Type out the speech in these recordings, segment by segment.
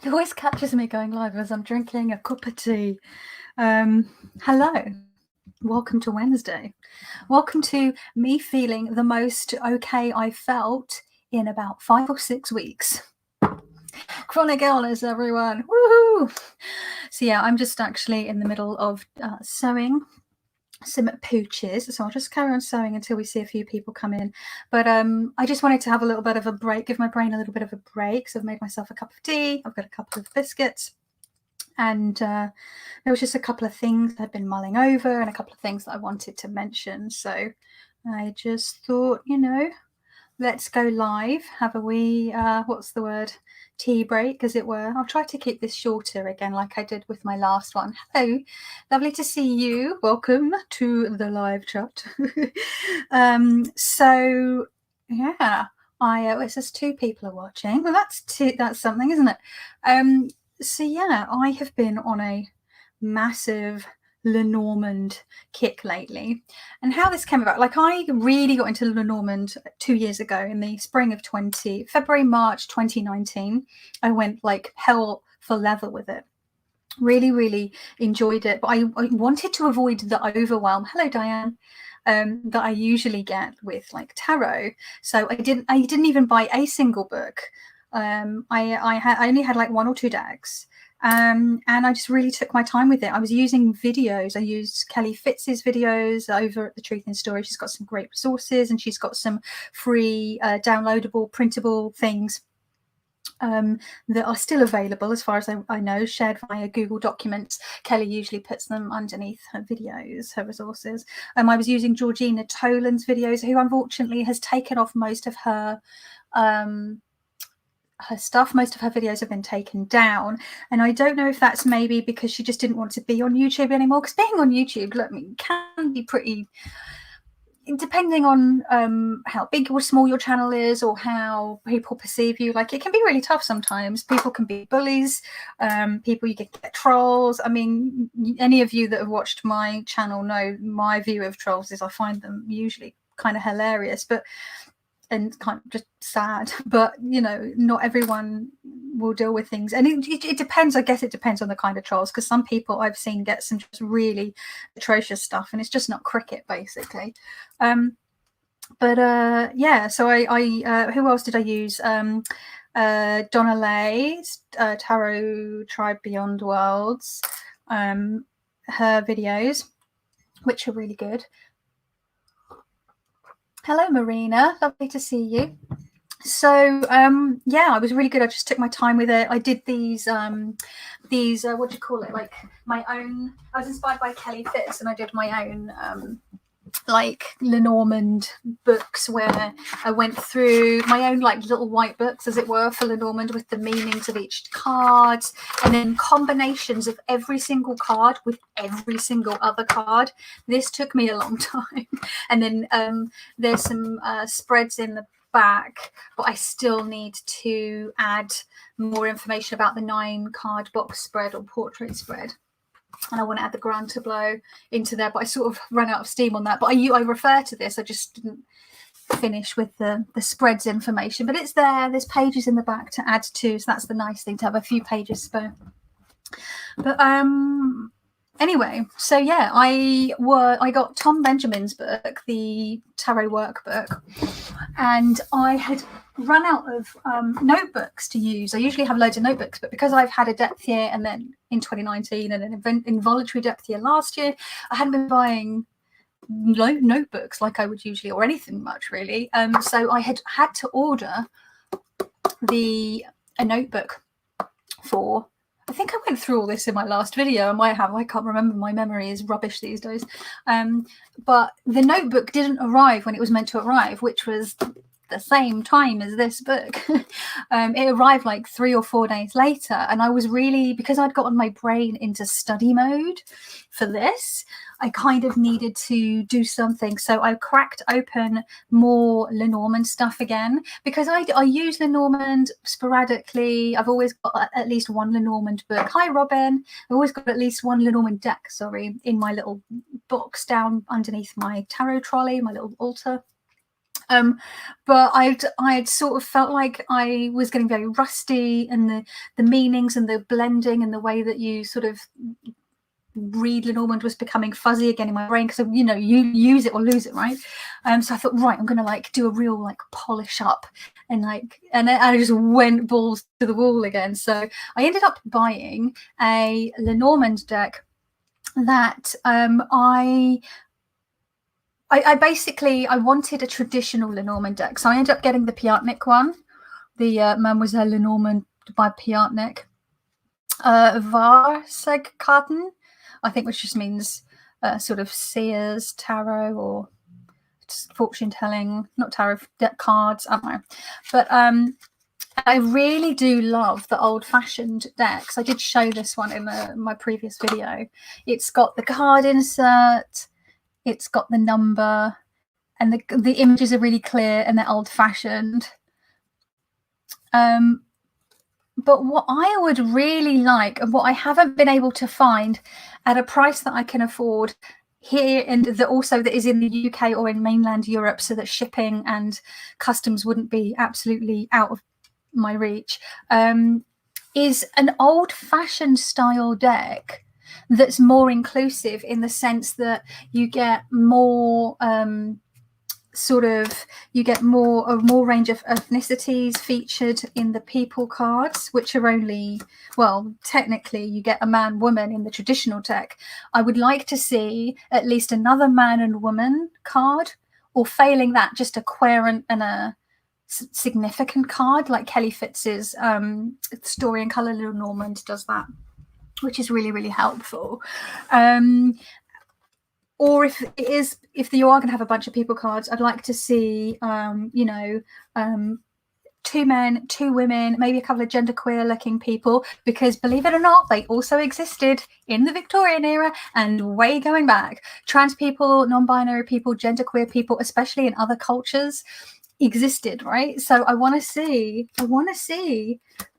It always catches me going live as I'm drinking a cup of tea. Hello, welcome to Wednesday. Welcome to me feeling the most okay I've felt in about 5 or 6 weeks. Chronic illness, everyone. Woohoo! So yeah, I'm just actually in the middle of sewing some pooches, so I'll just carry on sewing until we see a few people come in. But I just wanted to have a little bit of a break, give my brain a little bit of a break. So I've made myself a cup of tea, I've got a couple of biscuits, and there was just a couple of things I'd been mulling over and a couple of things that I wanted to mention. So I just thought, let's go live, have a wee tea break, as it were. I'll try to keep this shorter again, like I did with my last one. Hello, lovely to see you. Welcome to the live chat. So yeah, it says 2 people are watching. Well, that's something, isn't it? So yeah, I have been on a massive Lenormand kick lately, and how this came about, like, I really got into Lenormand 2 years ago in the spring of March 2019. I went like hell for leather with it. Really enjoyed it, but I wanted to avoid the overwhelm. Hello, Diane. That I usually get with like tarot. So I didn't even buy a single book. I only had like 1 or 2 decks. And I just really took my time with it. I was using videos. I used Kelly Fitz's videos over at The Truth in Story. She's got some great resources, and she's got some free downloadable, printable things that are still available, as far as I know, shared via Google Documents. Kelly usually puts them underneath her videos, her resources. I was using Georgina Tolan's videos, who unfortunately has taken off most of her stuff. Most of her videos have been taken down, and I don't know if that's maybe because she just didn't want to be on YouTube anymore, because being on YouTube, look, can be pretty, depending on how big or small your channel is, or how people perceive you, like, it can be really tough sometimes. People can be bullies, people, you get trolls. I mean, any of you that have watched my channel know my view of trolls is I find them usually kind of hilarious, and kind of just sad, but not everyone will deal with things, and it depends. I guess it depends on the kind of trolls, because some people I've seen get some just really atrocious stuff, and it's just not cricket, basically. Yeah, so I who else did I use? Donna Lay's Tarot Tribe Beyond Worlds, her videos, which are really good. Hello, Marina. Lovely to see you. So yeah, I was really good. I just took my time with it. I did these what do you call it? Like my own. I was inspired by Kelly Fitz, and I did my own like Lenormand books, where I went through my own like little white books, as it were, for Lenormand, with the meanings of each card, and then combinations of every single card with every single other card. This took me a long time. And then there's some spreads in the back, but I still need to add more information about the 9 card box spread or portrait spread, and I want to add the grand tableau into there, but I sort of ran out of steam on that. But I refer to this, I just didn't finish with the spreads information, but it's there's pages in the back to add to, so that's the nice thing, to have a few pages spare. But anyway, so yeah, I got Tom Benjamin's book, the Tarot Workbook, and I had run out of notebooks to use. I usually have loads of notebooks, but because I've had a depth year, and then in 2019, and an involuntary depth year last year, I hadn't been buying notebooks like I would usually, or anything much really. So I had to order a notebook for, I think I went through all this in my last video. I might have, I can't remember, my memory is rubbish these days. But the notebook didn't arrive when it was meant to arrive, which was the same time as this book. It arrived like 3 or 4 days later, and I was really, because I'd gotten my brain into study mode for this, I kind of needed to do something. So I cracked open more Lenormand stuff again, because I use Lenormand sporadically. I've always got at least 1 Lenormand book. Hi, Robin. I've always got at least 1 Lenormand deck, in my little box down underneath my tarot trolley, my little altar. But I'd sort of felt like I was getting very rusty, and the meanings and the blending and the way that you sort of read Lenormand was becoming fuzzy again in my brain, because you use it or lose it, right? So I thought, right, I'm gonna like do a real like polish up, and I just went balls to the wall again. So I ended up buying a Lenormand deck that I basically I wanted a traditional Lenormand deck, so I ended up getting the Piatnik one, the Mademoiselle Lenormand by Piatnik. Varsegkarten, I think, which just means sort of seers, tarot, or fortune telling, not tarot, deck cards, I don't know. But I really do love the old-fashioned decks. I did show this one in my previous video. It's got the card insert, it's got the number, and the images are really clear and they're old-fashioned. But what I would really like, and what I haven't been able to find at a price that I can afford here, and that is in the UK or in mainland Europe, so that shipping and customs wouldn't be absolutely out of my reach, is an old-fashioned style deck that's more inclusive, in the sense that you get more you get a more range of ethnicities featured in the people cards, which are only, well, technically you get a man woman in the traditional deck. I would like to see at least another man and woman card, or failing that, just a querent and a significant card, like Kelly Fitz's Story in Colour Lenormand does that, which is really, really helpful. Or if you are going to have a bunch of people cards, I'd like to see, 2 men, 2 women, maybe a couple of genderqueer looking people, because believe it or not, they also existed in the Victorian era and way going back. Trans people, non-binary people, genderqueer people, especially in other cultures, existed, right? So I want to see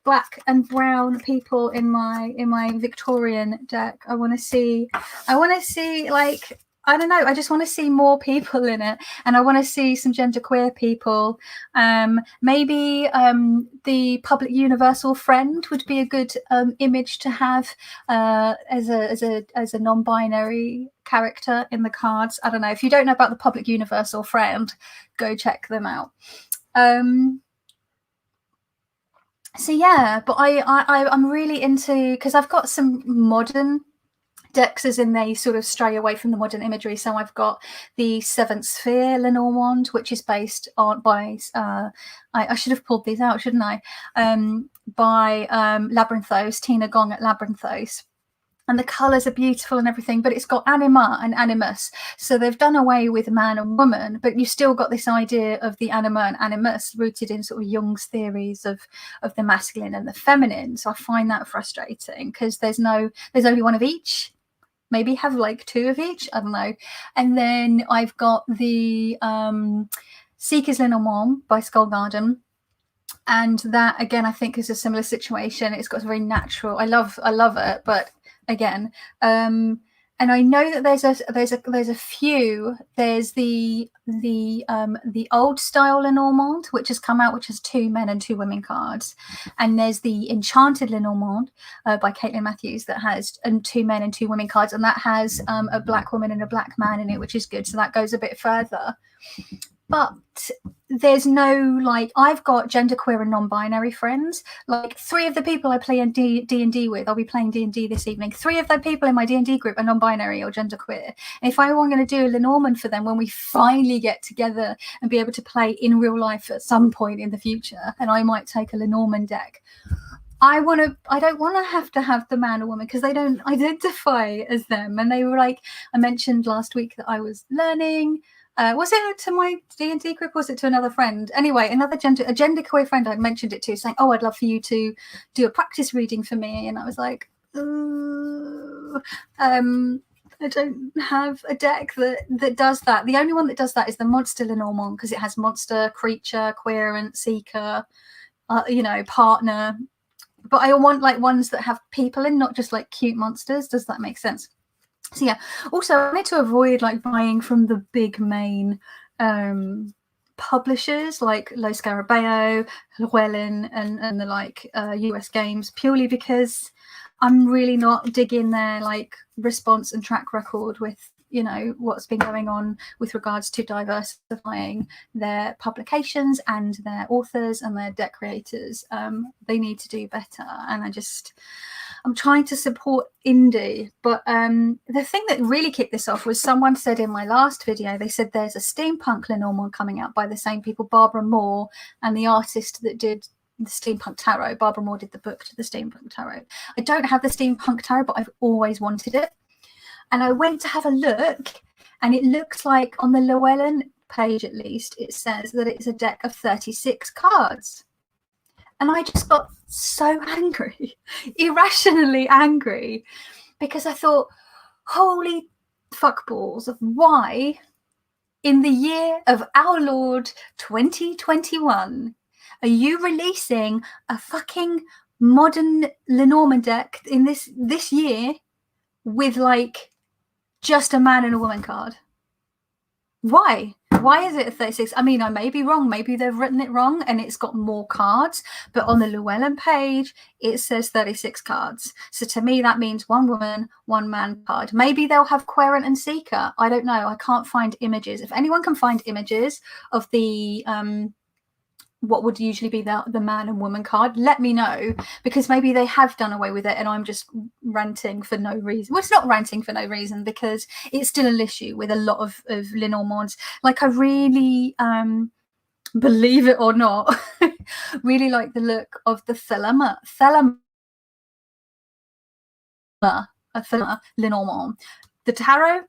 black and brown people in my Victorian deck. I want to see like, I don't know, I just want to see more people in it, and I want to see some genderqueer people. Maybe the public universal friend would be a good image to have as a non-binary character in the cards. I don't know. If you don't know about the public universal friend, go check them out. So yeah, but I'm really into, because I've got some modern decks, as in they sort of stray away from the modern imagery. So I've got the Seventh Sphere Lenormand, which is based on by I should have pulled these out, shouldn't I? By Labyrinthos, Tina Gong at Labyrinthos. And the colours are beautiful and everything, but it's got anima and animus. So they've done away with man and woman, but you've still got this idea of the anima and animus rooted in sort of Jung's theories of the masculine and the feminine. So I find that frustrating, because there's only one of each. Maybe have like 2 of each, I don't know. And then I've got the Seekers Lenormand by Skull Garden. And that, again, I think is a similar situation. It's got a very natural, I love it, but again, and I know that there's a few. There's the old style Lenormand, which has come out, which has 2 men and 2 women cards, and there's the Enchanted Lenormand by Caitlin Matthews that has 2 men and 2 women cards, and that has a black woman and a black man in it, which is good. So that goes a bit further. But there's no, like, I've got genderqueer and non-binary friends. Like 3 of the people I play in D&D with, I'll be playing D&D this evening. 3 of the people in my D&D group are non-binary or genderqueer. And if I were going to do a Lenormand for them when we finally get together and be able to play in real life at some point in the future, and I might take a Lenormand deck, I don't want to have the man or woman, because they don't identify as them. And they were like, I mentioned last week that I was learning. Was it to my D&D group, or was it to another friend? Anyway, a genderqueer friend I'd mentioned it to, saying, oh, I'd love for you to do a practice reading for me. And I was like, I don't have a deck that does that. The only one that does that is the Monster Lenormand, because it has monster, creature, querent, seeker, partner. But I want like ones that have people in, not just like cute monsters. Does that make sense? So yeah, also I wanted to avoid like buying from the big main publishers like Los Scarabeo, Llewellyn, and the like US games, purely because I'm really not digging their like response and track record with, you know, what's been going on with regards to diversifying their publications and their authors and their deck creators. They need to do better, and I'm trying to support indie. But the thing that really kicked this off was someone said in my last video, they said there's a steampunk Lenormand coming out by the same people, Barbara Moore, and the artist that did the Steampunk Tarot. Barbara Moore did the book to the Steampunk Tarot. I don't have the Steampunk Tarot, but I've always wanted it. And I went to have a look, and it looks like on the Llewellyn page, at least, it says that it's a deck of 36 cards. And I just got so angry, irrationally angry, because I thought, holy fuckballs, why in the year of our Lord 2021 are you releasing a fucking modern Lenormand deck in this year with like just a man and a woman card? Why? Why is it a 36? I mean, I may be wrong. Maybe they've written it wrong and it's got more cards. But on the Llewellyn page, it says 36 cards. So to me, that means one woman, one man card. Maybe they'll have Querent and Seeker. I don't know. I can't find images. If anyone can find images of the what would usually be the man and woman card, let me know, because maybe they have done away with it and I'm just ranting for no reason. Well, it's not ranting for no reason, because it's still an issue with a lot of Lenormands. Like, I really, believe it or not, really like the look of the Thelema Lenormand. The tarot,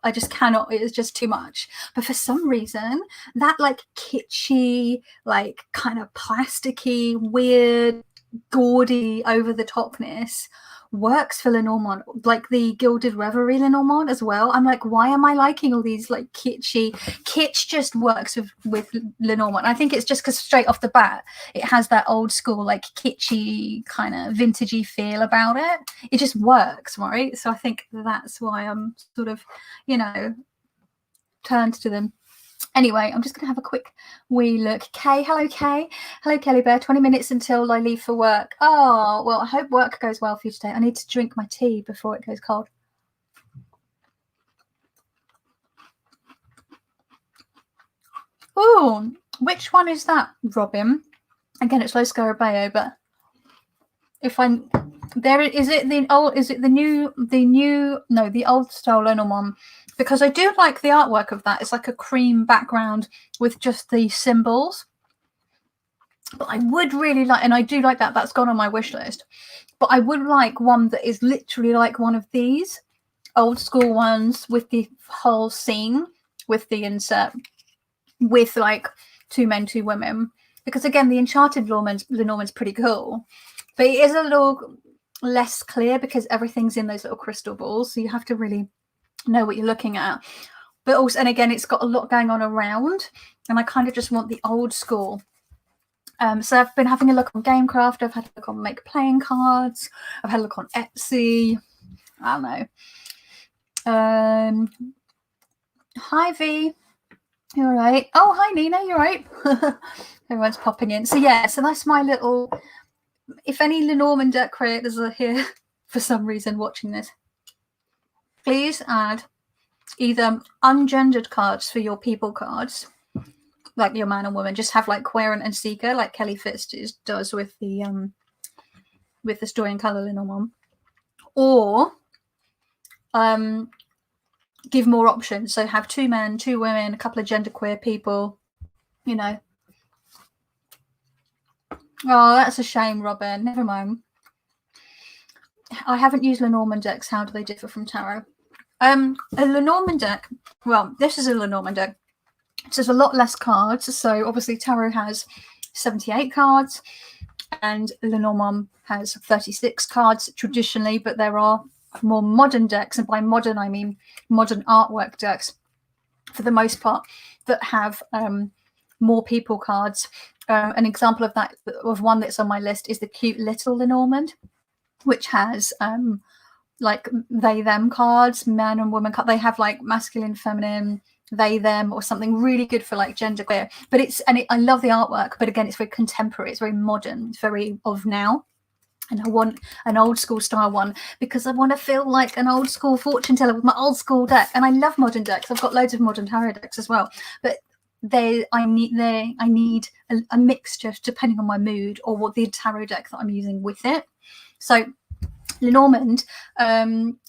I just cannot. It is just too much. But for some reason, that like kitschy, like kind of plasticky, weird, gaudy, over the topness works for Lenormand, like the Gilded Reverie Lenormand as well. I'm like, why am I liking all these like kitsch just works with Lenormand. I think it's just because straight off the bat it has that old school like kitschy kind of vintagey feel about it. It just works, right? So I think that's why I'm sort of, you know, turned to them. Anyway, I'm just going to have a quick wee look. Kay, hello, Kay. Hello, Kelly Bear. 20 minutes until I leave for work. Oh, well, I hope work goes well for you today. I need to drink my tea before it goes cold. Oh, which one is that, Robin? Again, it's Los Scarabeo, but if I'm there, is it the old? Is it the new? No, the old style Lenormand. Because I do like the artwork of that. It's like a cream background with just the symbols. But I would really like, and I do like that. That's gone on my wish list. But I would like one that is literally like one of these old school ones with the whole scene, with the insert, with like 2 men, 2 women. Because again, the Enchanted Lenormand's pretty cool. But it is a little less clear because everything's in those little crystal balls. So you have to really know what you're looking at. But also, and again, it's got a lot going on around, and I kind of just want the old school. So I've been having a look on Gamecraft. I've had a look on Make Playing Cards. I've had a look on Etsy. I don't know. Hi V, you're right. Oh, hi Nina, you're right. Everyone's popping in. So yeah, so that's my little. If any Lenormand deck creators are here for some reason watching this, please add either ungendered cards for your people cards, like your man and woman. Just have like Querent and Seeker, like Kelly Fitz does with the Story in Colour Lenormand, or give more options. So have 2 men, 2 women, a couple of genderqueer people. You know. Oh, that's a shame, Robin. Never mind. I haven't used Lenormand decks. How do they differ from tarot? A Lenormand deck, well, this is a Lenormand deck. So there's a lot less cards. So obviously tarot has 78 cards and Lenormand has 36 cards traditionally, but there are more modern decks, and by modern I mean modern artwork decks for the most part, that have more people cards. An example of that, of one that's on my list, is the cute little Lenormand, which has like they them cards, man and woman card. They have like masculine, feminine, they, them, or something really good for like genderqueer. But I love the artwork, but again, it's very contemporary, it's very modern, it's very of now. And I want an old school style one because I want to feel like an old school fortune teller with my old school deck. And I love modern decks. I've got loads of modern tarot decks as well. But I need a mixture depending on my mood or what the tarot deck that I'm using with it. So Lenormand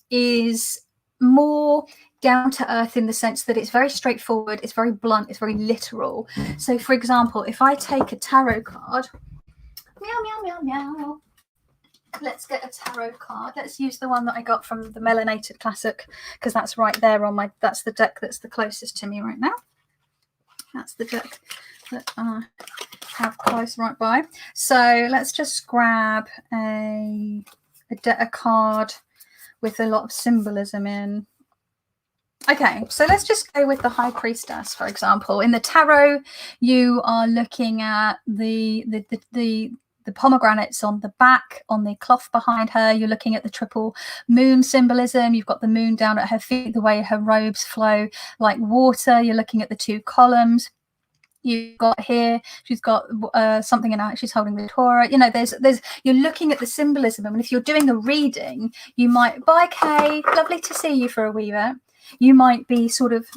is more down to earth in the sense that it's very straightforward, it's very blunt, it's very literal. So for example, if I take a tarot card, meow, meow, meow, meow. Let's get a tarot card. Let's use the one that I got from the Melanated Classic, because that's right there on my, that's the deck that's the closest to me right now. That's the deck that I have close right by. So let's just grab a card with a lot of symbolism in. Okay, so let's just go with the High Priestess, for example. In the tarot, you are looking at the pomegranates on the back, on the cloth behind her. You're looking at the triple moon symbolism. You've got the moon down at her feet, the way her robes flow like water. You're looking at the two columns. You've got here, she's got something in her, she's holding the Torah. You know, you're looking at the symbolism. And if you're doing a reading, you might, bye Kay, lovely to see you for a wee bit. You might be sort of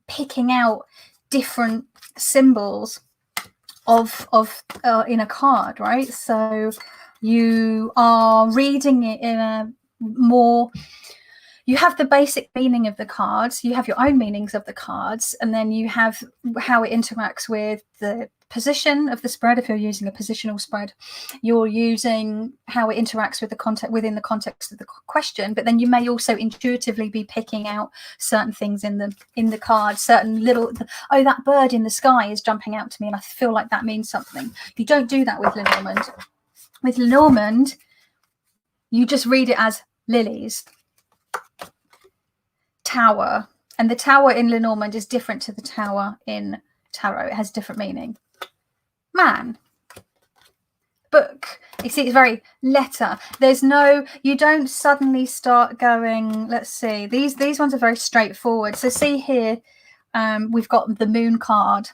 picking out different symbols of in a card, right? So you are reading it in a more, you have the basic meaning of the cards, you have your own meanings of the cards, and then you have how it interacts with the position of the spread. If you're using a positional spread, you're using how it interacts with the context, within the context of the question. But then you may also intuitively be picking out certain things in the card, certain little, oh, that bird in the sky is jumping out to me and I feel like that means something. You don't do that with Lenormand. With Lenormand, you just read it as lilies, tower, and the tower in Lenormand is different to the tower in tarot. It has different meaning. Man, book, you see, it's very letter. There's no, you don't suddenly start going, let's see, these ones are very straightforward. So see here, we've got the moon card.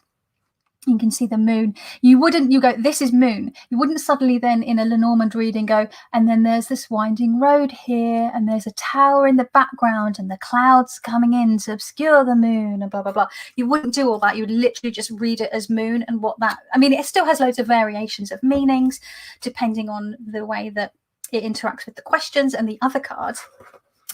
You can see the moon. You go, this is moon. You wouldn't suddenly then in a Lenormand reading go, and then there's this winding road here, and there's a tower in the background, and the clouds coming in to obscure the moon, and blah, blah, blah. You wouldn't do all that. You would literally just read it as moon and what that, I mean, it still has loads of variations of meanings, depending on the way that it interacts with the questions and the other cards.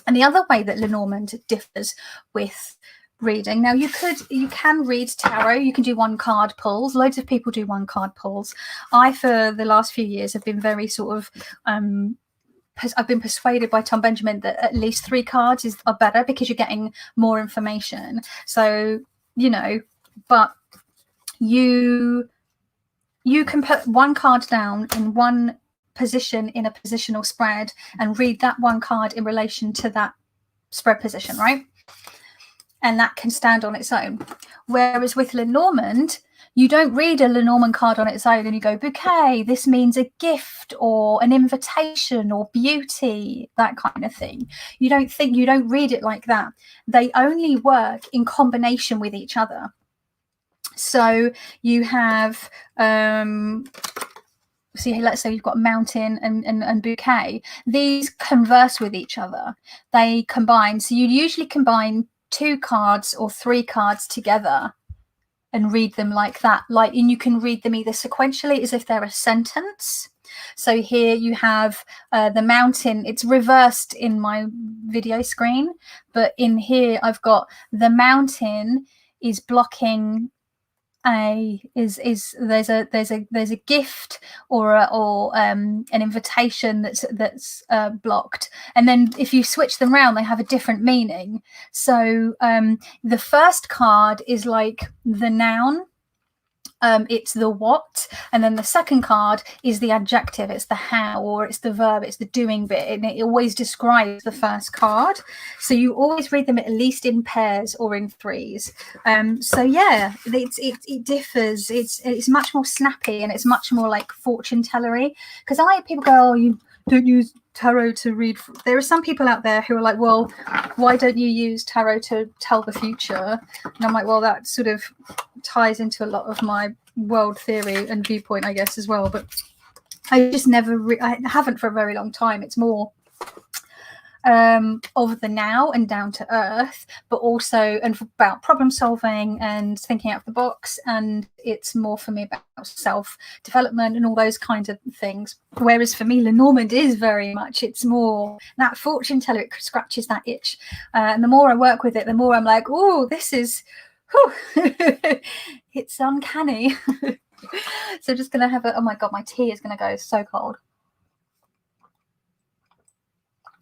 And the other way that Lenormand differs with reading. Now you can read tarot, you can do one card pulls. Loads of people do one card pulls. I, for the last few years, have been very sort of I've been persuaded by Tom Benjamin that at least 3 cards are better because you're getting more information. So, you know, but you can put one card down in one position in a positional spread and read that one card in relation to that spread position, right? And that can stand on its own. Whereas with Lenormand, you don't read a Lenormand card on its own and you go, bouquet, this means a gift or an invitation or beauty, that kind of thing. You don't read it like that. They only work in combination with each other. So you have, see, let's say you've got mountain and bouquet. These converse with each other. They combine. So you usually combine 2 cards or 3 cards together and read them like that, and you can read them either sequentially as if they're a sentence. So here you have the mountain. It's reversed in my video screen, but in here I've got the mountain is blocking there's a gift or an invitation that's blocked, and then if you switch them around they have a different meaning. So the first card is like the noun, it's the what, and then the second card is the adjective, it's the how, or it's the verb, it's the doing bit, and it always describes the first card. So you always read them at least in pairs or in 3s. So yeah, it differs. It's much more snappy and it's much more like fortune tellery, because people go, oh, you don't use tarot to read. There are some people out there who are like, well, why don't you use tarot to tell the future? And I'm like, well, that sort of ties into a lot of my world theory and viewpoint, I guess, as well. But I just never, I haven't for a very long time. It's more of the now and down to earth, but also about problem solving and thinking out of the box. And it's more for me about self-development and all those kinds of things. Whereas for me, Lenormand is very much, it's more that fortune teller. It scratches that itch. And the more I work with it, the more I'm like, oh, this is, it's uncanny. So just going to have oh my God, my tea is going to go so cold.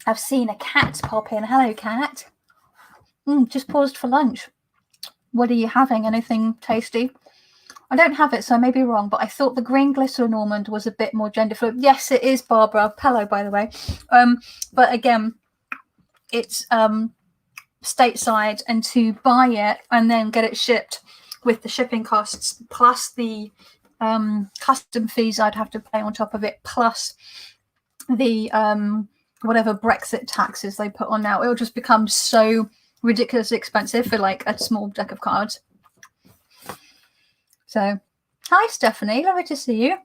I've seen a cat pop in. Hello, cat. Just paused for lunch. What are you having? Anything tasty? I don't have it, so I may be wrong, but I thought the green glitter Lenormand was a bit more gender fluid. Yes, it is, Barbara. Hello, by the way. But again, it's stateside, and to buy it and then get it shipped with the shipping costs plus the custom fees I'd have to pay on top of it, plus the whatever Brexit taxes they put on now, it'll just become so ridiculously expensive for like a small deck of cards. So, hi Stephanie, lovely to see you.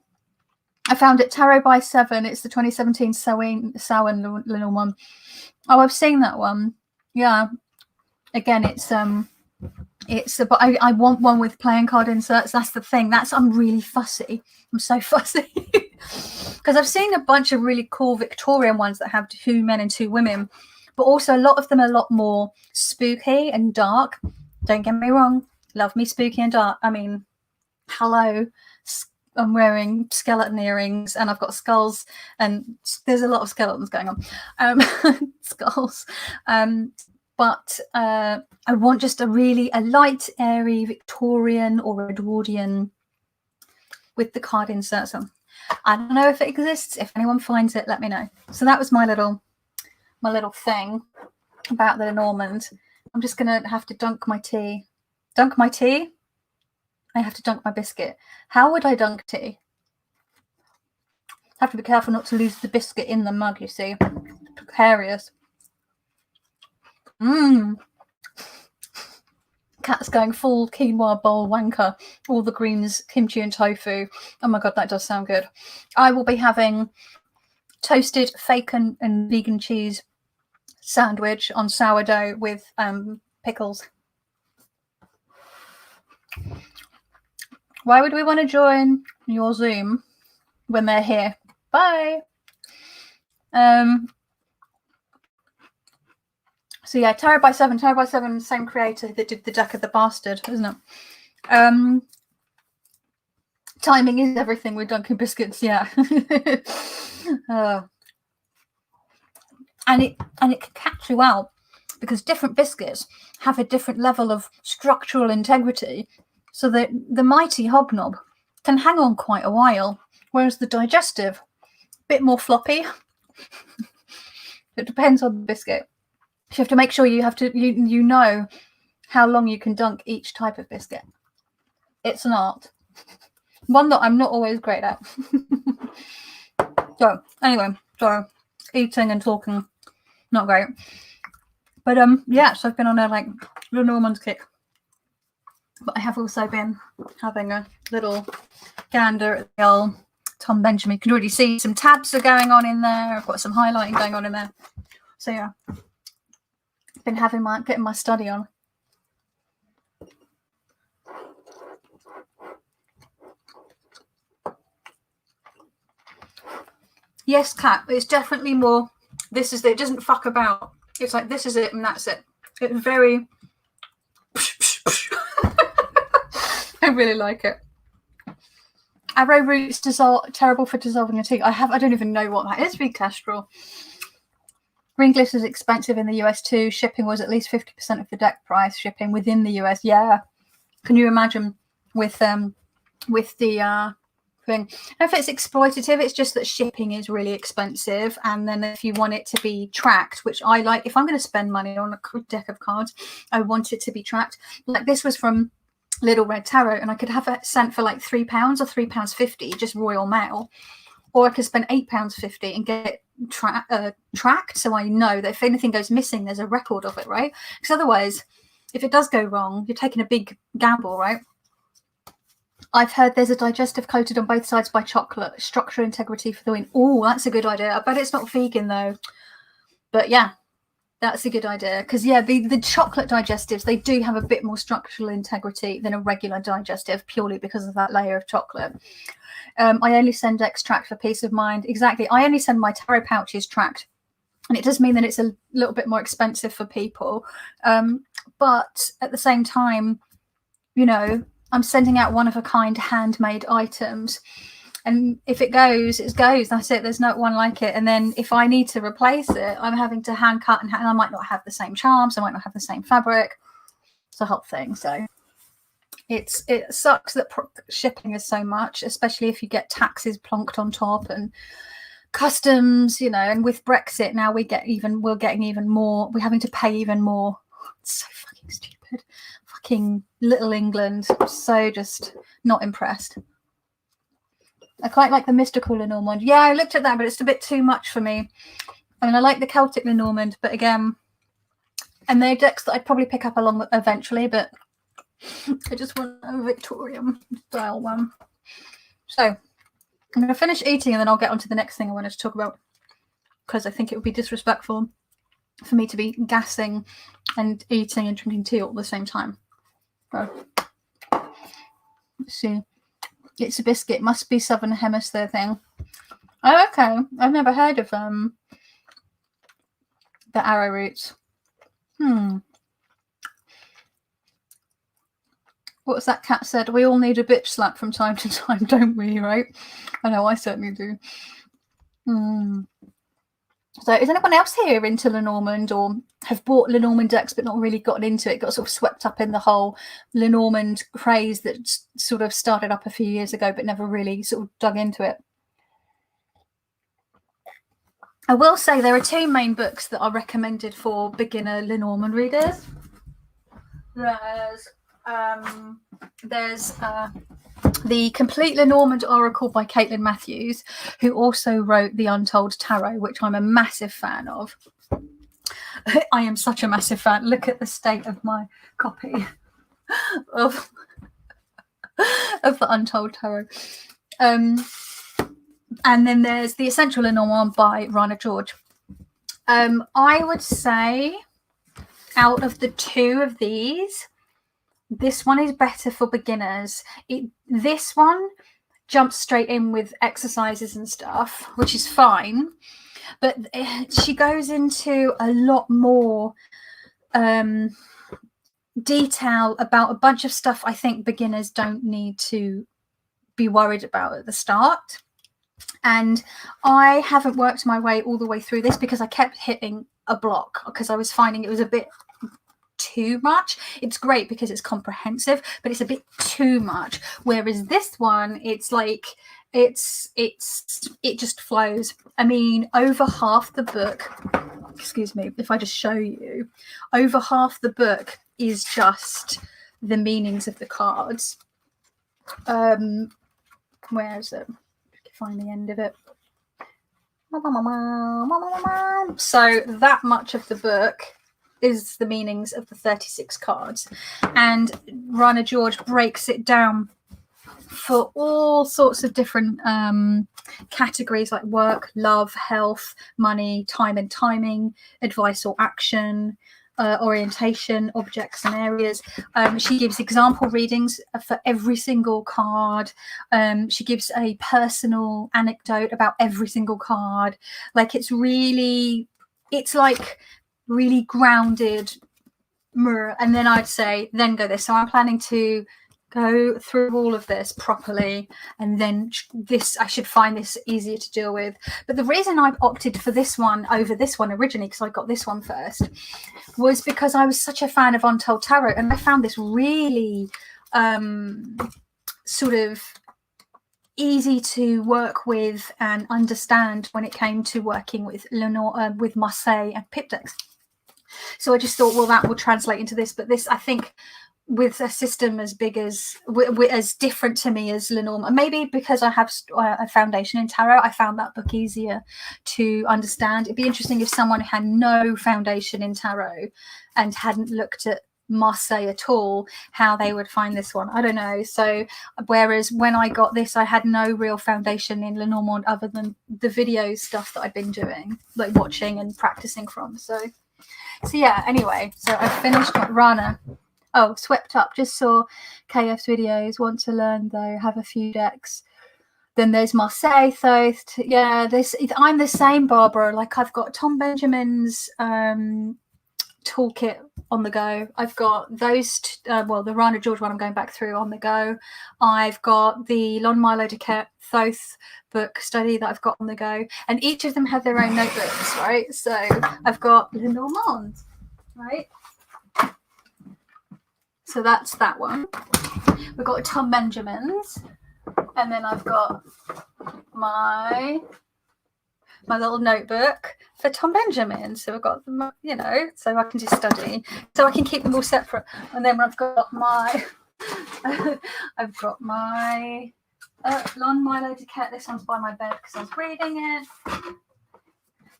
I found it, Tarot by 7. It's the 2017 Samhain Lenormand. Oh, I've seen that one. Yeah. Again, but I want one with playing card inserts. That's the thing. I'm really fussy. I'm so fussy. Because I've seen a bunch of really cool Victorian ones that have 2 men and 2 women, but also a lot of them are a lot more spooky and dark. Don't get me wrong, love me spooky and dark. I mean, hello, I'm wearing skeleton earrings and I've got skulls, and there's a lot of skeletons going on. Skulls. But I want just a light, airy Victorian or Edwardian with the card inserts on. I don't know if it exists. If anyone finds it, let me know. So that was my little thing about the Lenormand. I'm just gonna have to dunk my tea. Dunk my tea? I have to dunk my biscuit. How would I dunk tea? Have to be careful not to lose the biscuit in the mug, you see. Precarious. Cat's going full quinoa bowl wanker. All the greens, kimchi and tofu. Oh my God, that does sound good. I will be having toasted bacon and vegan cheese sandwich on sourdough with pickles. Why would we want to join your Zoom when they're here? Bye. So yeah, Tarot by 7, same creator that did the Deck of the Bastard, isn't it? Timing is everything with Dunkin' Biscuits, yeah. And it can catch you out because different biscuits have a different level of structural integrity, so that the mighty hobnob can hang on quite a while, whereas the digestive, a bit more floppy. It depends on the biscuit. You have to make sure you know how long you can dunk each type of biscuit. It's an art. One that I'm not always great at. So anyway, so eating and talking, not great. But yeah, so I've been on a like Lenormand kick. But I have also been having a little gander at the old Tom Benjamin. You can already see some tabs are going on in there. I've got some highlighting going on in there. So yeah. Been getting my study on. Yes, Kat, it's definitely more. This is it. It doesn't fuck about. It's like this is it and that's it. It's very. I really like it. Arrowroot's terrible for dissolving a tea. I don't even know what that is. Big Castrol. Green glitter is expensive in the US too. Shipping was at least 50% of the deck price. Shipping within the US, yeah. Can you imagine with the thing? And if it's exploitative, it's just that shipping is really expensive. And then if you want it to be tracked, which I like, if I'm going to spend money on a deck of cards, I want it to be tracked. Like this was from Little Red Tarot, and I could have it sent for like £3 or £3.50, just Royal Mail, or I could spend £8.50 and get it tracked, so I know that if anything goes missing, there's a record of it, right? Because otherwise, if it does go wrong, you're taking a big gamble, right? I've heard there's a digestive coated on both sides by chocolate. Structural integrity for the win. Oh, that's a good idea. I bet it's not vegan though. But yeah, that's a good idea. Because yeah, the chocolate digestives, they do have a bit more structural integrity than a regular digestive, purely because of that layer of chocolate. I only send extract for peace of mind. Exactly. I only send my taro pouches tracked. And it does mean that it's a little bit more expensive for people. But at the same time, you know, I'm sending out one-of-a-kind handmade items. And if it goes, it goes. That's it. There's no one like it. And then if I need to replace it, I'm having to hand cut, and I might not have the same charms. I might not have the same fabric. It's a whole thing. So it sucks that shipping is so much, especially if you get taxes plonked on top and customs, you know. And with Brexit now, we're getting even more. We're having to pay even more. It's so fucking stupid. Fucking little England. So just not impressed. I quite like the mystical Lenormand. Yeah, I looked at that, but it's a bit too much for me. I mean, I like the Celtic Lenormand, but again, and they're decks that I'd probably pick up along eventually, but I just want a Victorian style one. So I'm going to finish eating and then I'll get on to the next thing I wanted to talk about, because I think it would be disrespectful for me to be gassing and eating and drinking tea all at the same time. So, let's see. It's a biscuit. Must be Southern Hemisphere thing. Oh, okay. I've never heard of the arrowroots. What's that cat said? We all need a bitch slap from time to time, don't we? Right? I know I certainly do. So is anyone else here into Lenormand, or have bought Lenormand decks but not really gotten into it, got sort of swept up in the whole Lenormand craze that sort of started up a few years ago but never really sort of dug into it? I will say there are two main books that are recommended for beginner Lenormand readers. There's The Complete Lenormand Oracle by Caitlin Matthews, who also wrote The Untold Tarot, which I'm a massive fan of. I am such a massive fan. Look at the state of my copy of The Untold Tarot. And then there's The Essential Lenormand by Rana George. I would say out of the two of these, this one is better for beginners. This one jumps straight in with exercises and stuff, which is fine. But she goes into a lot more detail about a bunch of stuff I think beginners don't need to be worried about at the start. And I haven't worked my way all the way through this because I kept hitting a block, because I was finding it was a bit too much. It's great because it's comprehensive, but it's a bit too much. Whereas this one, it's like it just flows. I mean, over half the book, excuse me, if I just show you, over half the book is just the meanings of the cards. Where is it? Find the end of it. So that much of the book is the meanings of the 36 cards, and Rana George breaks it down for all sorts of different categories like work, love, health, money, time and timing, advice or action, orientation, objects and areas. She gives example readings for every single card. She gives a personal anecdote about every single card. Like it's like really grounded. And then I'd say, then go this. So I'm planning to go through all of this properly, and then this, I should find this easier to deal with. But the reason I opted for this one over this one originally, because I got this one first, was because I was such a fan of Untold Tarot, and I found this really sort of easy to work with and understand when it came to working with with Marseille and pip decks. So I just thought, well, that will translate into this. But this, I think, with a system as big as as different to me as Lenormand. Maybe because I have a foundation in tarot, I found that book easier to understand. It'd be interesting if someone had no foundation in tarot and hadn't looked at Marseille at all, how they would find this one. I don't know. So whereas when I got this, I had no real foundation in Lenormand other than the video stuff that I've been doing, like watching and practicing from. So yeah, anyway, so I finished Rana. Oh, Swept Up. Just saw KF's videos. Want to learn though. Have a few decks. Then there's Marseille, Thoth. Yeah, I'm the same, Barbara. Like I've got Tom Benjamin's toolkit on the go. I've got those. Well, the Rana George one I'm going back through on the go. I've got the Lon Milo de Thoth book study that I've got on the go, and each of them have their own notebooks, right? So I've got Lenormand, right? So that's that one. We've got Tom Benjamin's, and then I've got my little notebook for Tom Benjamin. So I've got them, you know, so I can just study. So I can keep them all separate. And then I've got my Lon Milo de Cat. This one's by my bed because I was reading it.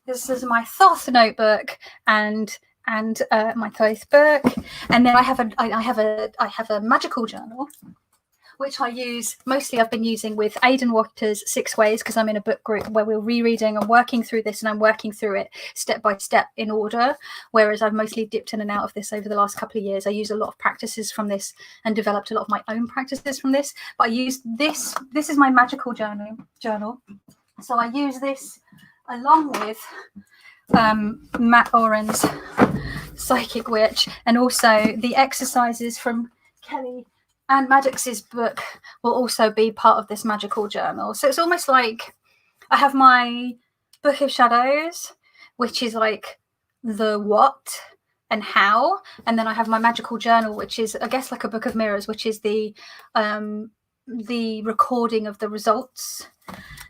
This is my Thoth notebook and my Thoth book, and then I have a magical journal, which I use mostly. I've been using with Aidan Waters' 6 Ways because I'm in a book group where we're rereading and working through this, and I'm working through it step by step in order. Whereas I've mostly dipped in and out of this over the last couple of years. I use a lot of practices from this and developed a lot of my own practices from this. But I use this. This is my magical journal. So I use this along with Matt Oren's Psychic Witch, and also the exercises from Kelly and Maddox's book will also be part of this magical journal. So it's almost like I have my Book of Shadows, which is like the what and how, and then I have my magical journal, which is, I guess, like a Book of Mirrors, which is the recording of the results.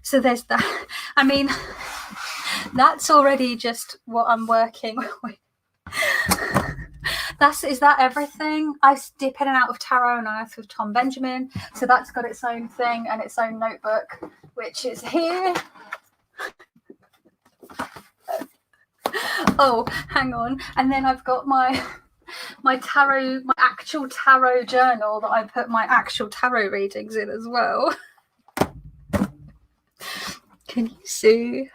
So there's that. I mean, that's already just what I'm working with. Is that everything? I dip in and out of tarot and earth with Tom Benjamin, so that's got its own thing and its own notebook, which is here. Oh, hang on. And then I've got my tarot, my actual tarot journal that I put my actual tarot readings in as well. Can you see?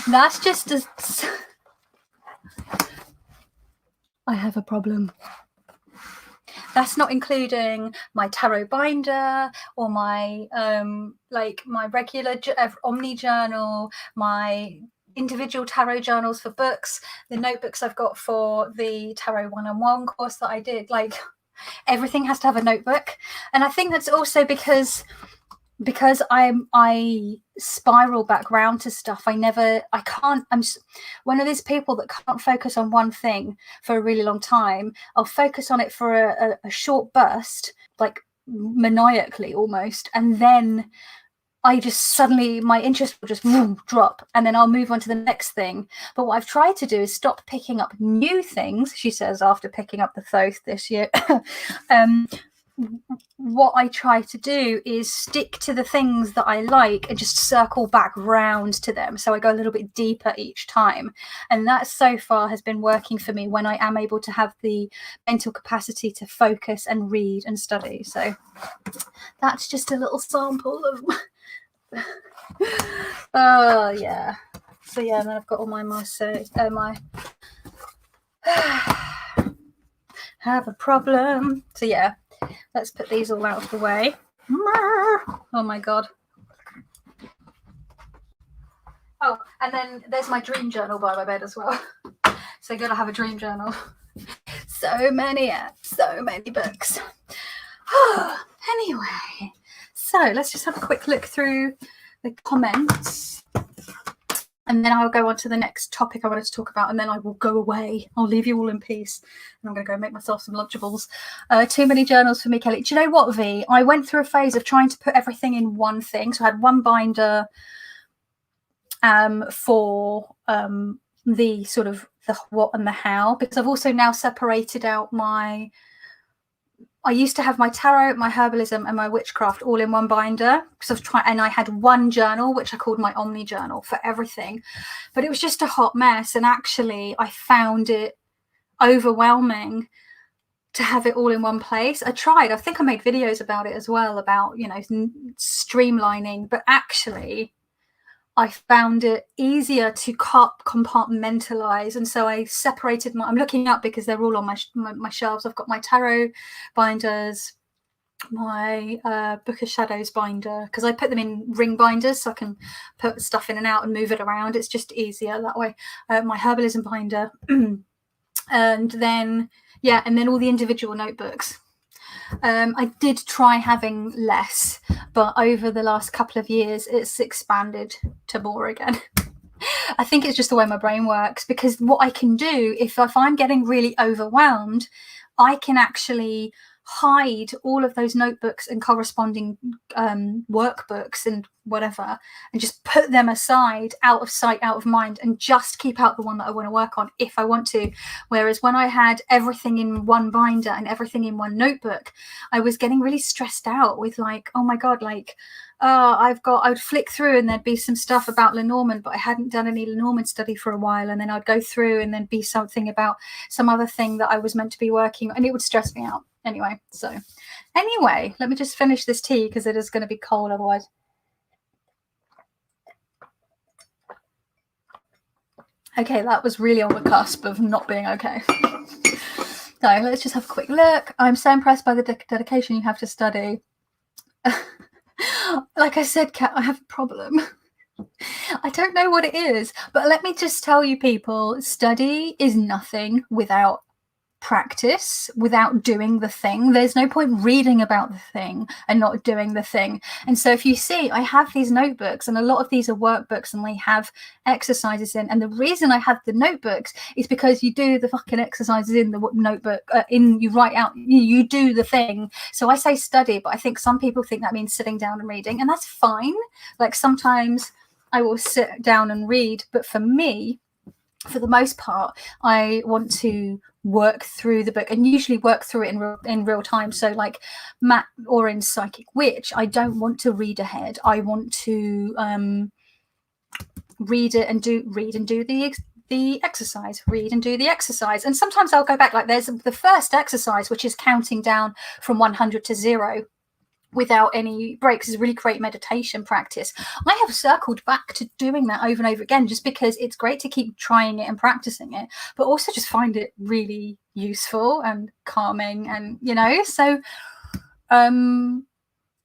That's just as I have a problem. That's not including my tarot binder or my my regular Omni journal, my individual tarot journals for books, the notebooks I've got for the Tarot 101 course that I did. Like everything has to have a notebook, and I think that's also because I spiral back round to stuff. I'm one of these people that can't focus on one thing for a really long time. I'll focus on it for a short burst, like maniacally almost, and then I just suddenly, my interest will just drop, and then I'll move on to the next thing. But what I've tried to do is stop picking up new things, she says, after picking up the Thoth this year. What I try to do is stick to the things that I like and just circle back round to them. So I go a little bit deeper each time. And that so far has been working for me when I am able to have the mental capacity to focus and read and study. So that's just a little sample of oh yeah. So yeah, and then I've got all my Marseille, have a problem. So yeah, let's put these all out of the way. Oh my god. Oh, and then there's my dream journal by my bed as well. So you gotta have a dream journal. So many apps, so many books. Anyway, so let's just have a quick look through the comments, and then I'll go on to the next topic I wanted to talk about, and then I will go away. I'll leave you all in peace, and I'm going to go make myself some Lunchables. Too many journals for me, Kelly. Do you know what, V? I went through a phase of trying to put everything in one thing. So I had one binder for the sort of the what and the how, because I've also now separated out my I used to have my tarot, my herbalism, and my witchcraft all in one binder, because I was trying, and I had one journal which I called my Omni journal for everything, but it was just a hot mess. And actually, I found it overwhelming to have it all in one place. I think I made videos about it as well, about, you know, streamlining, but actually I found it easier to compartmentalize. And so I separated I'm looking up because they're all on my shelves. I've got my tarot binders, my Book of Shadows binder, because I put them in ring binders so I can put stuff in and out and move it around. It's just easier that way. My herbalism binder. And then, yeah, and then all the individual notebooks. I did try having less, but over the last couple of years, it's expanded to more again. I think it's just the way my brain works, because what I can do, if I'm getting really overwhelmed, I can actually hide all of those notebooks and corresponding workbooks and whatever, and just put them aside, out of sight, out of mind, and just keep out the one that I want to work on if I want to. Whereas when I had everything in one binder and everything in one notebook, I was getting really stressed out with, like, oh my God, like, I'd flick through and there'd be some stuff about Lenormand, but I hadn't done any Lenormand study for a while. And then I'd go through and then be something about some other thing that I was meant to be working on, and it would stress me out. Anyway, let me just finish this tea because it is going to be cold otherwise. Okay, that was really on the cusp of not being okay. So let's just have a quick look. I'm so impressed by the dedication you have to study. Like I said, Kat, I have a problem. I don't know what it is, but let me just tell you, people, study is nothing without practice, without doing the thing. There's no point reading about the thing and not doing the thing. And so if you see, I have these notebooks, and a lot of these are workbooks, and they have exercises in. And the reason I have the notebooks is because you do the fucking exercises in the notebook, you write out, you do the thing. So I say study, but I think some people think that means sitting down and reading, and that's fine. Like, sometimes I will sit down and read, but for me, for the most part, I want to work through the book, and usually work through it in real time. So like Matt Oren's Psychic Witch, I don't want to read ahead. I want to read and do the exercise, read and do the exercise. And sometimes I'll go back, like there's the first exercise, which is counting down from 100 to 0 without any breaks. Is a really great meditation practice. I have circled back to doing that over and over again, just because it's great to keep trying it and practicing it, but also just find it really useful and calming, and so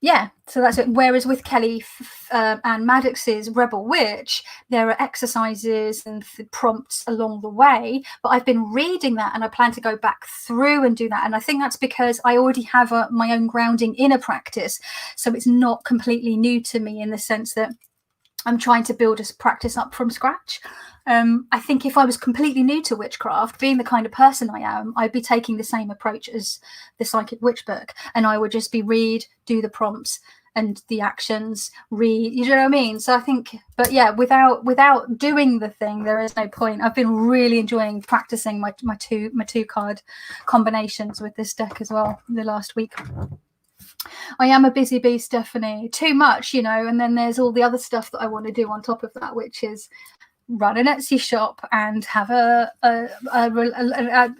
yeah, so that's it. Whereas with Kelly and Maddox's Rebel Witch, there are exercises and prompts along the way, but I've been reading that, and I plan to go back through and do that. And I think that's because I already have my own grounding in a practice, so it's not completely new to me, in the sense that I'm trying to build a practice up from scratch. I think if I was completely new to witchcraft, being the kind of person I am, I'd be taking the same approach as the Psychic Witch book, and I would just be read, do the prompts and the actions, read, you know what I mean? So I think, but yeah, without doing the thing, there is no point. I've been really enjoying practicing my two card combinations with this deck as well the last week. I am a busy bee, Stephanie. Too much, and then there's all the other stuff that I want to do on top of that, which is run an Etsy shop and have a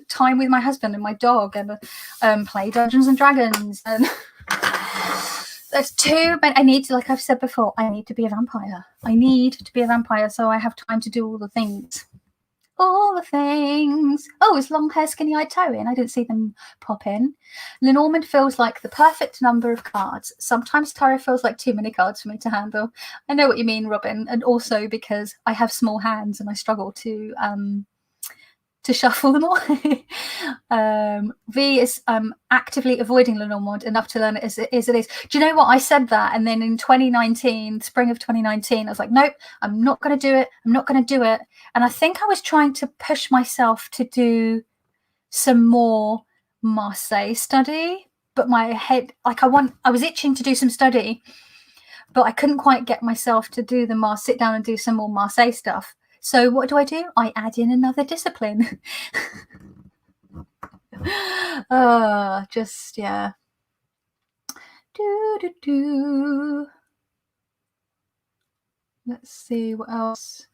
time with my husband and my dog, and play Dungeons and Dragons. And there's too many. I need to, like I've said before, I need to be a vampire. So I have time to do all the things. Oh, it's long hair, skinny eyed Towin. I didn't see them pop in. Lenormand feels like the perfect number of cards. Sometimes tarot feels like too many cards for me to handle. I know what you mean, Robin. And also because I have small hands and I struggle to shuffle them all. V is actively avoiding Lenormand enough to learn it as it is. Do you know what? I said that, and then in 2019, spring of 2019, I was like, nope, I'm not going to do it. And I think I was trying to push myself to do some more Marseille study, but my head, like I was itching to do some study, but I couldn't quite get myself to do sit down and do some more Marseille stuff. So what do? I add in another discipline. Just yeah. Do, do, do. Let's see what else.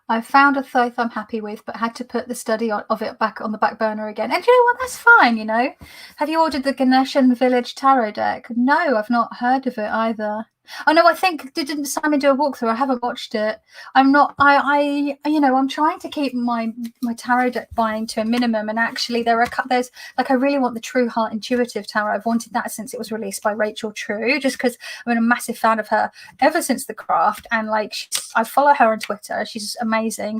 I found a thoth I'm happy with, but had to put the study of it back on the back burner again. And you know what? That's fine, you know. Have you ordered the Ganeshan Village Tarot deck? No, I've not heard of it either. Oh no, I think didn't Simon do a walkthrough? I haven't watched it. I'm not. You know, I'm trying to keep my tarot deck buying to a minimum. And actually, there's like I really want the True Heart Intuitive Tarot. I've wanted that since it was released by Rachel True, just because I'm a massive fan of her ever since the craft. And like, I follow her on Twitter. She's amazing.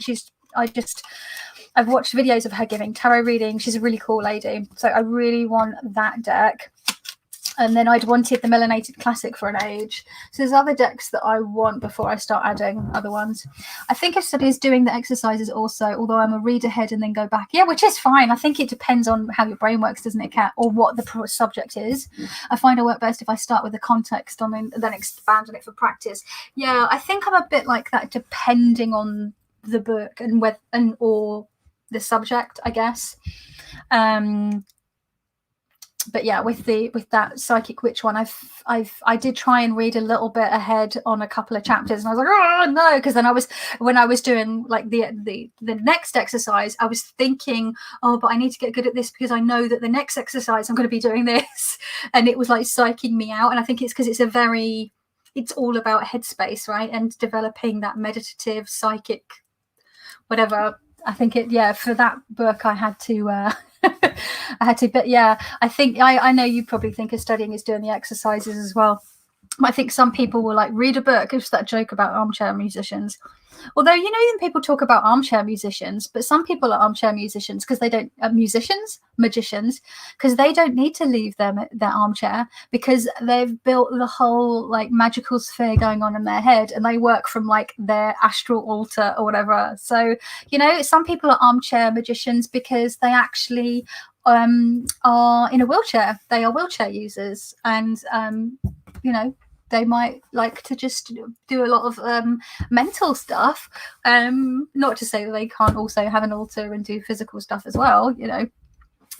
I've watched videos of her giving tarot readings. She's a really cool lady. So I really want that deck. And then I'd wanted the Melanated Classic for an age. So there's other decks that I want before I start adding other ones. I think if study is doing the exercises also, although I'm a read ahead and then go back. Yeah, which is fine. I think it depends on how your brain works, doesn't it, Kat? Or what the subject is. I find I work best if I start with the context on and then expand on it for practice. Yeah, I think I'm a bit like that depending on the book and or the subject, I guess. But yeah, with that Psychic Witch one, I did try and read a little bit ahead on a couple of chapters, and I was like, oh no, because then when I was doing like the next exercise, I was thinking, oh, but I need to get good at this because I know that the next exercise I'm going to be doing this, and it was like psyching me out. And I think it's because it's all about headspace, right, and developing that meditative psychic whatever. I think for that book I had to but yeah, I think I know you probably think of studying is doing the exercises as well. I think some people will like read a book. It's that joke about armchair musicians. Although, you know, people talk about armchair musicians, but some people are armchair musicians because they don't magicians, because they don't need to leave their armchair because they've built the whole like magical sphere going on in their head, and they work from like their astral altar or whatever. So, you know, some people are armchair magicians because they actually are in a wheelchair. They are wheelchair users, and you know, they might like to just do a lot of mental stuff. Not to say that they can't also have an altar and do physical stuff as well, you know.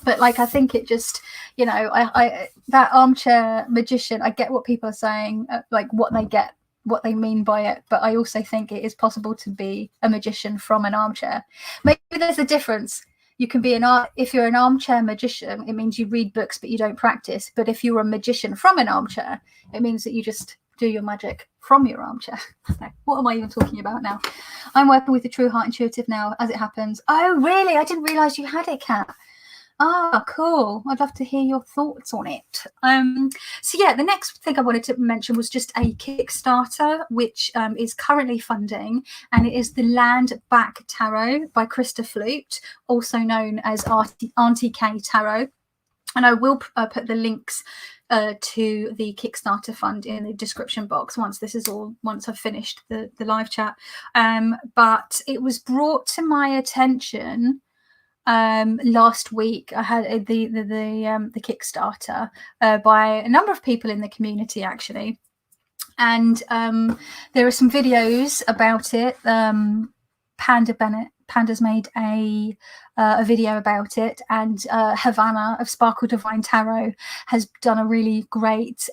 But like, I think it just, you know, I that armchair magician, I get what people are saying, like what they mean by it. But I also think it is possible to be a magician from an armchair. Maybe there's a difference. You can be if you're an armchair magician, it means you read books but you don't practice. But if you're a magician from an armchair, it means that you just do your magic from your armchair. What am I even talking about now? I'm working with the True Heart Intuitive now, as it happens. Oh, really? I didn't realise you had it, Kat. Ah, cool. I'd love to hear your thoughts on it. So yeah, the next thing I wanted to mention was just a Kickstarter, which is currently funding, and it is the Land Back Tarot by Krista Flute, also known as Auntie K Tarot. And I will put the links to the Kickstarter fund in the description box once I've finished the live chat. But it was brought to my attention last week. I had the Kickstarter by a number of people in the community actually, and there are some videos about it. Panda's made a video about it, and Havana of Sparkle Divine Tarot has done a really great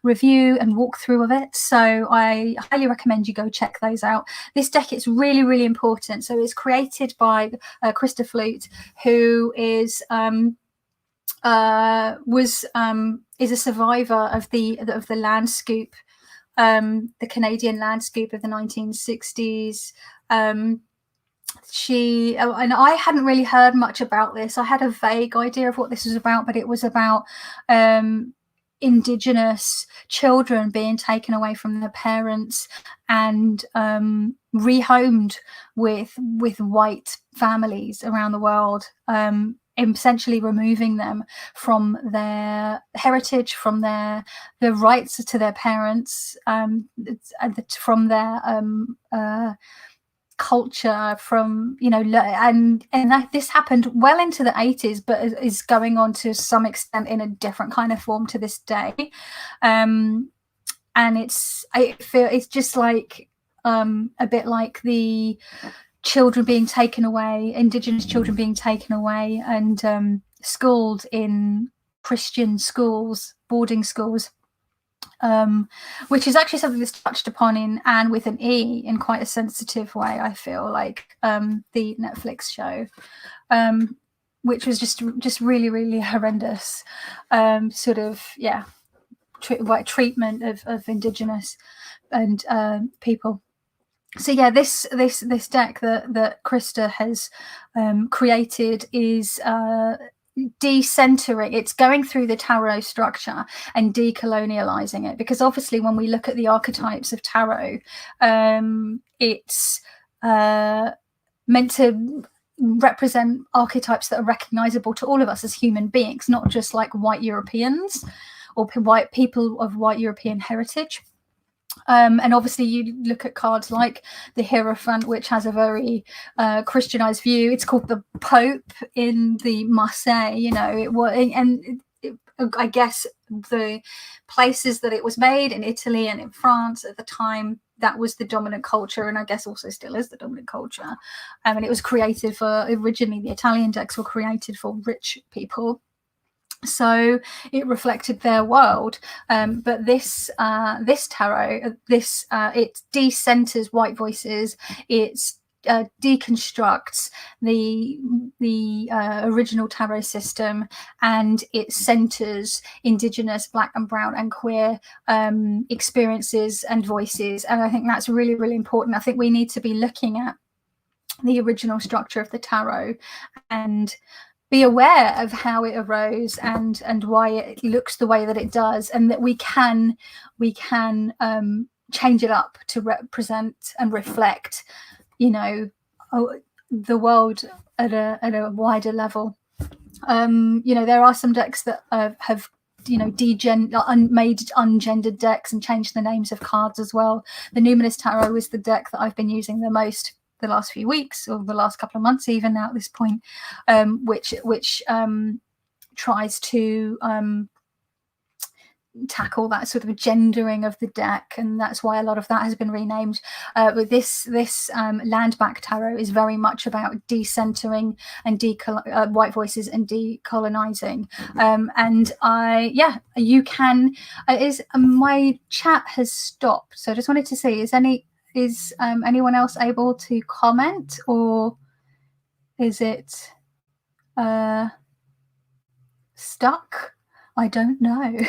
review and walkthrough of it. So I highly recommend you go check those out. This deck is really, really important. So it's created by Krista Flute, who is a survivor of the land scoop, the Canadian land scoop of the 1960s. And I hadn't really heard much about this. I had a vague idea of what this was about, but it was about Indigenous children being taken away from their parents and rehomed with white families around the world, essentially removing them from their heritage, from the rights to their parents, from their culture, from, you know, and this happened well into the 80s, but is going on to some extent in a different kind of form to this day. And I feel it's just like a bit like the children being taken away, Indigenous children being taken away, and schooled in Christian schools, boarding schools, which is actually something that's touched upon in Anne with an E in quite a sensitive way, I feel like, the Netflix show, which was just really, really horrendous, sort of, yeah, treatment of Indigenous and people. So yeah, this deck that Krista has created is decentering. It's going through the tarot structure and decolonializing it, because obviously when we look at the archetypes of tarot, it's meant to represent archetypes that are recognizable to all of us as human beings, not just like white Europeans or white people of white European heritage. And obviously you look at cards like the Hierophant, which has a very Christianized view. It's called the Pope in the Marseille, you know, I guess the places that it was made in Italy and in France at the time, that was the dominant culture, and I guess also still is the dominant culture. And it was created for, originally the Italian decks were created for rich people, so it reflected their world. But this tarot, it decenters white voices. It's deconstructs the original tarot system, and it centers Indigenous, Black and brown and queer experiences and voices. And I think that's really, really important. I think we need to be looking at the original structure of the tarot and be aware of how it arose and why it looks the way that it does, and that we can change it up to represent and reflect, you know, the world at a wider level. You know, there are some decks that have, you know, made ungendered decks and changed the names of cards as well. The Numinous Tarot is the deck that I've been using the most the last few weeks, or the last couple of months even now at this point, which tries to tackle that sort of gendering of the deck, and that's why a lot of that has been renamed. But this Landback Tarot is very much about decentering and white voices and decolonizing. And you can my chat has stopped, so I just wanted to see, is anyone else able to comment, or is it stuck? I don't know.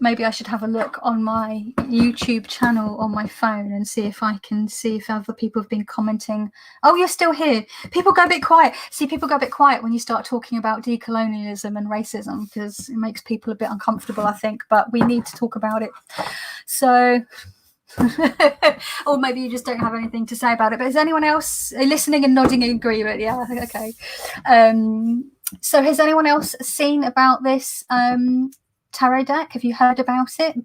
Maybe I should have a look on my YouTube channel on my phone and see if I can see if other people have been commenting. Oh, you're still here. People go a bit quiet. See, people go a bit quiet when you start talking about decolonialism and racism, because it makes people a bit uncomfortable, I think, but we need to talk about it. So... or maybe you just don't have anything to say about it. But is anyone else listening and nodding in agreement? Yeah, okay. So has anyone else seen about this tarot deck? Have you heard about it?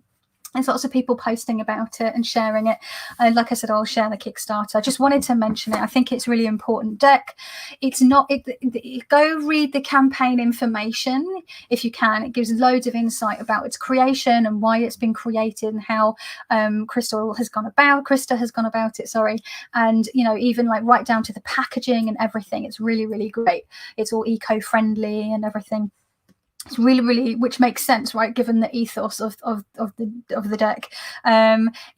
There's lots of people posting about it and sharing it. And like I said, I'll share the Kickstarter. I just wanted to mention it. I think it's a really important deck. It's not, go read the campaign information if you can. It gives loads of insight about its creation and why it's been created and how Krista has gone about it, sorry. And, you know, even like right down to the packaging and everything. It's really, really great. It's all eco-friendly and everything. It's really, really, which makes sense, right? Given the ethos of the deck.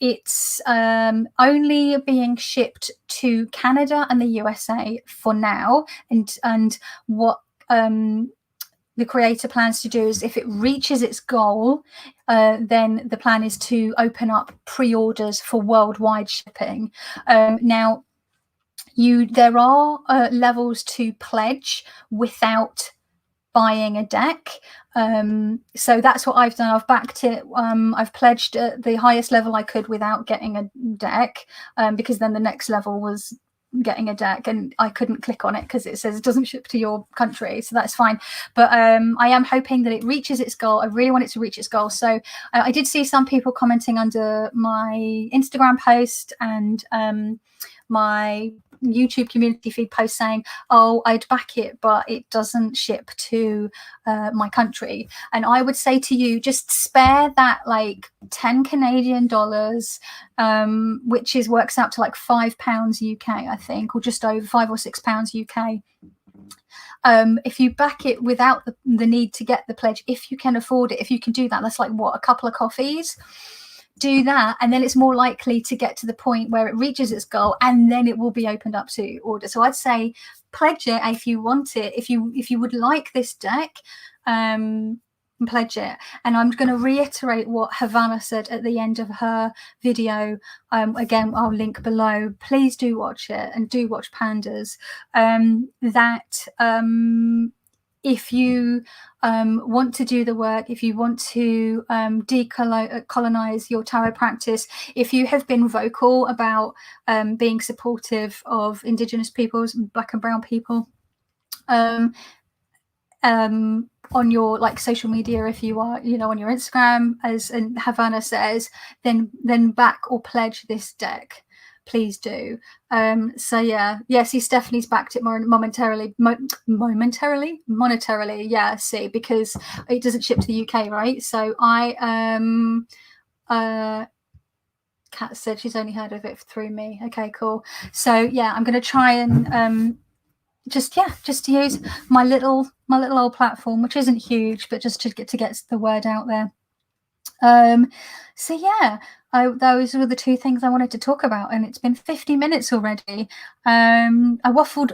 It's only being shipped to Canada and the USA for now, and what the creator plans to do is, if it reaches its goal, then the plan is to open up pre-orders for worldwide shipping. Now, there are levels to pledge without buying a deck, so that's what I've done. I've backed it. I've pledged at the highest level I could without getting a deck, because then the next level was getting a deck, and I couldn't click on it because it says it doesn't ship to your country, so that's fine. But I am hoping that it reaches its goal. I really want it to reach its goal. So I did see some people commenting under my Instagram post and my YouTube community feed post saying, oh, I'd back it, but it doesn't ship to my country. And I would say to you, just spare that like 10 Canadian dollars, which works out to like £5 UK, I think, or just over £5 or £6 UK. if you back it without the need to get the pledge, if you can afford it, if you can do that, that's like what, a couple of coffees. Do that, and then it's more likely to get to the point where it reaches its goal, and then it will be opened up to order. So I'd say pledge it if you want it. If you would like this deck, pledge it. And I'm going to reiterate what Havana said at the end of her video. Again, I'll link below. Please do watch it, and do watch Pandas. If you want to do the work, if you want to decolonize your tarot practice, if you have been vocal about being supportive of Indigenous peoples, Black and Brown people, on your like social media, if you are, you know, on your Instagram, as and Havana says, then back or pledge this deck. Please do. So yeah, see, Stephanie's backed it monetarily. Yeah, see, because it doesn't ship to the UK, right? So Kat said she's only heard of it through me. Okay, cool. So yeah, I'm going to try and just use my little old platform, which isn't huge, but just to get the word out there. So yeah, those were the two things I wanted to talk about, and it's been 50 minutes already. I waffled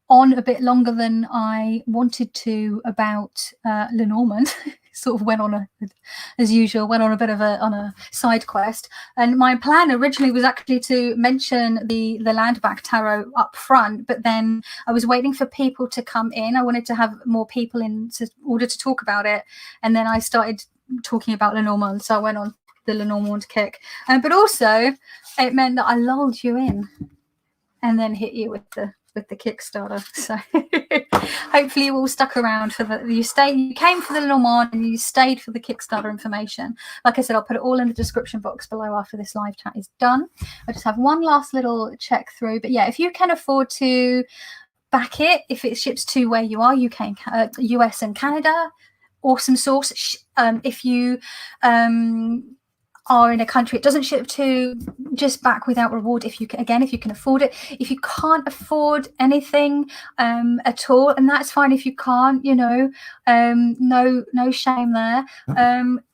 on a bit longer than I wanted to about Lenormand. Sort of went on as usual, went on a bit of a side quest. And my plan originally was actually to mention the Landback Tarot up front, but then I was waiting for people to come in. I wanted to have more people in order to talk about it, and then I started talking about Lenormand, so I went on the Lenormand kick. But also, it meant that I lulled you in, and then hit you with the Kickstarter. So hopefully you all stuck around for you came for the Lenormand and you stayed for the Kickstarter information. Like I said, I'll put it all in the description box below after this live chat is done. I just have one last little check through, but yeah, if you can afford to back it, if it ships to where you are, UK, US and Canada, awesome source. If you are in a country it doesn't ship to, just back without reward if you can, if you can afford it. If you can't afford anything at all, and that's fine if you can't, you know, no shame there.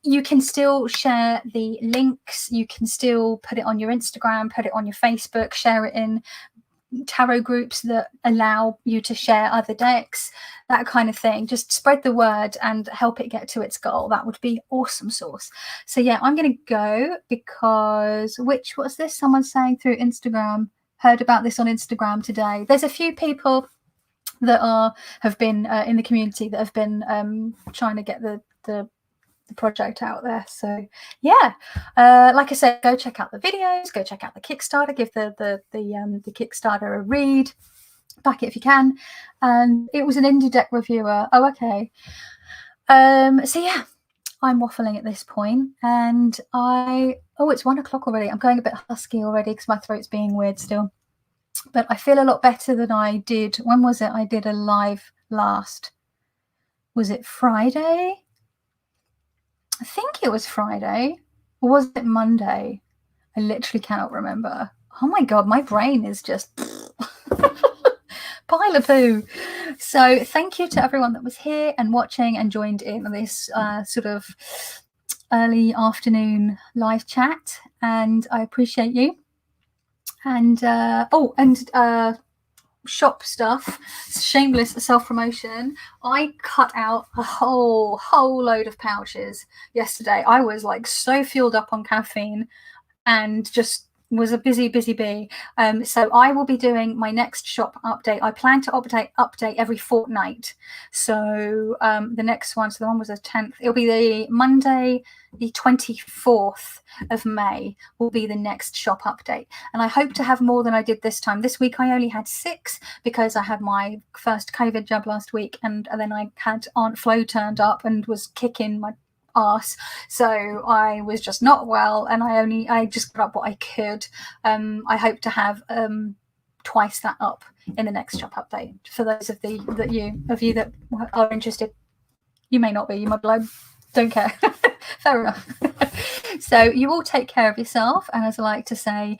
You can still share the links, you can still put it on your Instagram, put it on your Facebook, share it in tarot groups that allow you to share other decks, that kind of thing. Just spread the word and help it get to its goal. That would be awesome source. So yeah, I'm going to go because what's this? Someone saying through Instagram, heard about this on Instagram today. There's a few people that have been in the community that have been trying to get the project out there. So yeah, like I said, go check out the videos, go check out the Kickstarter, give the Kickstarter a read, back it if you can. And it was an indie deck reviewer. Oh, okay. So yeah, I'm waffling at this point, and it's 1 o'clock already. I'm going a bit husky already because my throat's being weird still, but I feel a lot better than I did. When was it? I did a live last, was it Friday? I think it was Friday, or was it Monday? I literally cannot remember. Oh my god, my brain is just pile of poo. So thank you to everyone that was here and watching and joined in on this sort of early afternoon live chat, and I appreciate you. And shop stuff, shameless self-promotion. I cut out a whole load of pouches yesterday. I was like so fueled up on caffeine and just was a busy bee. So I will be doing my next shop update. I plan to update every fortnight. So the next one, so the one was the 10th, it'll be the Monday the 24th of May will be the next shop update, and I hope to have more than I did this time. This week I only had 6 because I had my first COVID jab last week, and then I had Aunt Flo turned up and was kicking my arse, so I was just not well, and I just got up what I could. I hope to have twice that up in the next shop update. For those of you that are interested, you may not be, you might be like, don't care. Fair enough. So you all take care of yourself, and as I like to say,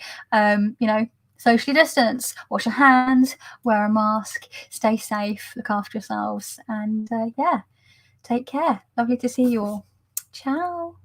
socially distance, wash your hands, wear a mask, stay safe, look after yourselves, and yeah, take care. Lovely to see you all. Ciao.